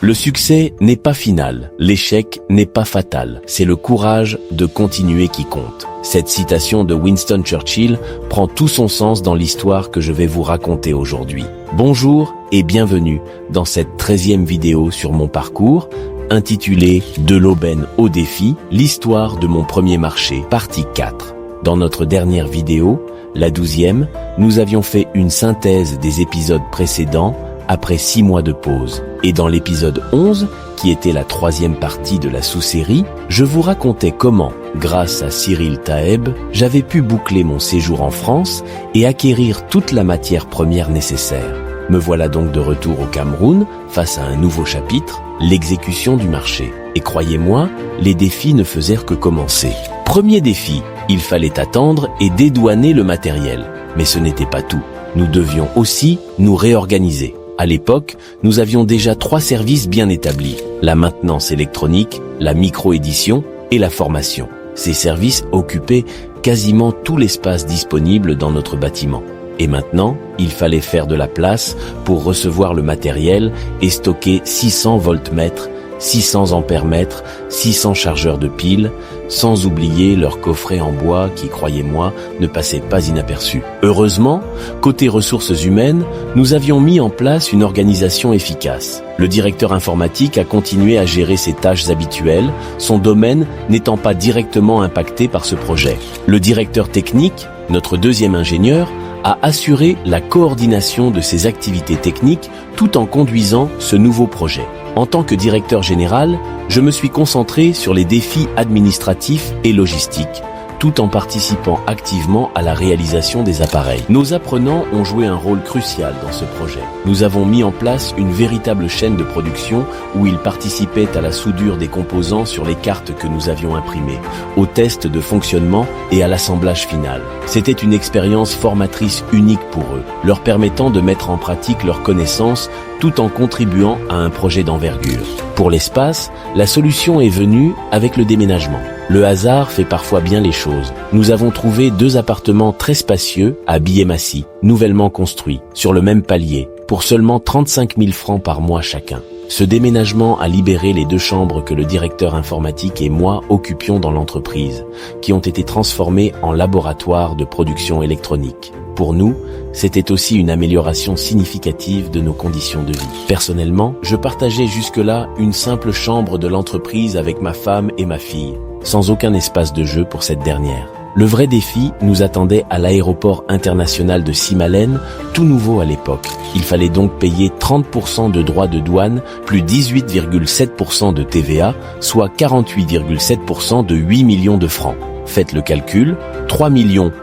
Le succès n'est pas final, l'échec n'est pas fatal, c'est le courage de continuer qui compte. Cette citation de Winston Churchill prend tout son sens dans l'histoire que je vais vous raconter aujourd'hui. Bonjour et bienvenue dans cette 13e vidéo sur mon parcours, intitulée « De l'aubaine au défi, l'histoire de mon premier marché, partie 4 ». Dans notre dernière vidéo, la 12e, nous avions fait une synthèse des épisodes précédents après 6 mois de pause. Et dans l'épisode 11, qui était la 3e partie de la sous-série, je vous racontais comment, grâce à Cyril Taeb, j'avais pu boucler mon séjour en France et acquérir toute la matière première nécessaire. Me voilà donc de retour au Cameroun, face à un nouveau chapitre, l'exécution du marché. Et croyez-moi, les défis ne faisaient que commencer. Premier défi, il fallait attendre et dédouaner le matériel. Mais ce n'était pas tout. Nous devions aussi nous réorganiser. À l'époque, nous avions déjà 3 services bien établis, la maintenance électronique, la micro-édition et la formation. Ces services occupaient quasiment tout l'espace disponible dans notre bâtiment. Et maintenant, il fallait faire de la place pour recevoir le matériel et stocker 600 voltmètres, 600 ampèremètres, 600 chargeurs de piles, sans oublier leurs coffrets en bois qui, croyez-moi, ne passaient pas inaperçus. Heureusement, côté ressources humaines, nous avions mis en place une organisation efficace. Le directeur informatique a continué à gérer ses tâches habituelles, son domaine n'étant pas directement impacté par ce projet. Le directeur technique, notre 2e ingénieur, a assuré la coordination de ses activités techniques tout en conduisant ce nouveau projet. En tant que directeur général, je me suis concentré sur les défis administratifs et logistiques, tout en participant activement à la réalisation des appareils. Nos apprenants ont joué un rôle crucial dans ce projet. Nous avons mis en place une véritable chaîne de production où ils participaient à la soudure des composants sur les cartes que nous avions imprimées, aux tests de fonctionnement et à l'assemblage final. C'était une expérience formatrice unique pour eux, leur permettant de mettre en pratique leurs connaissances tout en contribuant à un projet d'envergure. Pour l'espace, la solution est venue avec le déménagement. Le hasard fait parfois bien les choses. Nous avons trouvé 2 appartements très spacieux à Billé-Massy, nouvellement construits, sur le même palier, pour seulement 35 000 francs par mois chacun. Ce déménagement a libéré les 2 chambres que le directeur informatique et moi occupions dans l'entreprise, qui ont été transformées en laboratoire de production électronique. Pour nous, c'était aussi une amélioration significative de nos conditions de vie. Personnellement, je partageais jusque-là une simple chambre de l'entreprise avec ma femme et ma fille, sans aucun espace de jeu pour cette dernière. Le vrai défi nous attendait à l'aéroport international de Simalène, tout nouveau à l'époque. Il fallait donc payer 30% de droits de douane, plus 18,7% de TVA, soit 48,7% de 8 millions de francs. Faites le calcul, 3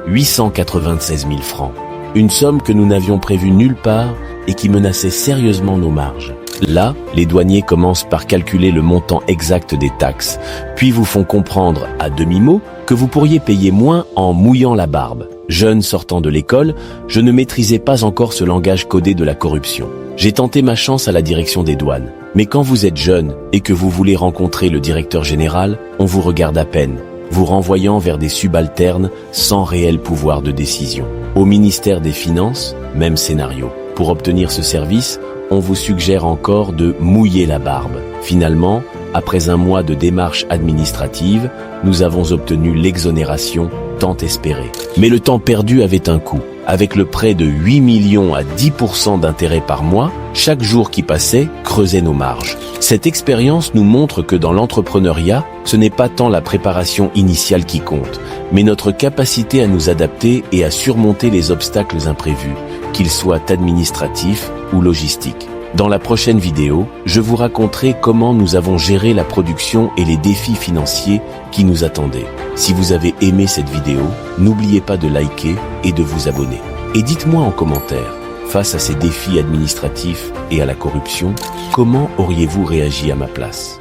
896 000 francs. Une somme que nous n'avions prévue nulle part et qui menaçait sérieusement nos marges. Là, les douaniers commencent par calculer le montant exact des taxes, puis vous font comprendre à demi-mot que vous pourriez payer moins en mouillant la barbe. Jeune sortant de l'école, je ne maîtrisais pas encore ce langage codé de la corruption. J'ai tenté ma chance à la direction des douanes. Mais quand vous êtes jeune et que vous voulez rencontrer le directeur général, on vous regarde à peine, vous renvoyant vers des subalternes sans réel pouvoir de décision. Au ministère des Finances, même scénario. Pour obtenir ce service, on vous suggère encore de mouiller la barbe. Finalement, après un mois de démarches administratives, nous avons obtenu l'exonération tant espérée. Mais le temps perdu avait un coût. Avec le prêt de 8 millions à 10% d'intérêt par mois, chaque jour qui passait creusait nos marges. Cette expérience nous montre que dans l'entrepreneuriat, ce n'est pas tant la préparation initiale qui compte, mais notre capacité à nous adapter et à surmonter les obstacles imprévus, qu'ils soient administratifs ou logistiques. Dans la prochaine vidéo, je vous raconterai comment nous avons géré la production et les défis financiers qui nous attendaient. Si vous avez aimé cette vidéo, n'oubliez pas de liker et de vous abonner. Et dites-moi en commentaire, face à ces défis administratifs et à la corruption, comment auriez-vous réagi à ma place ?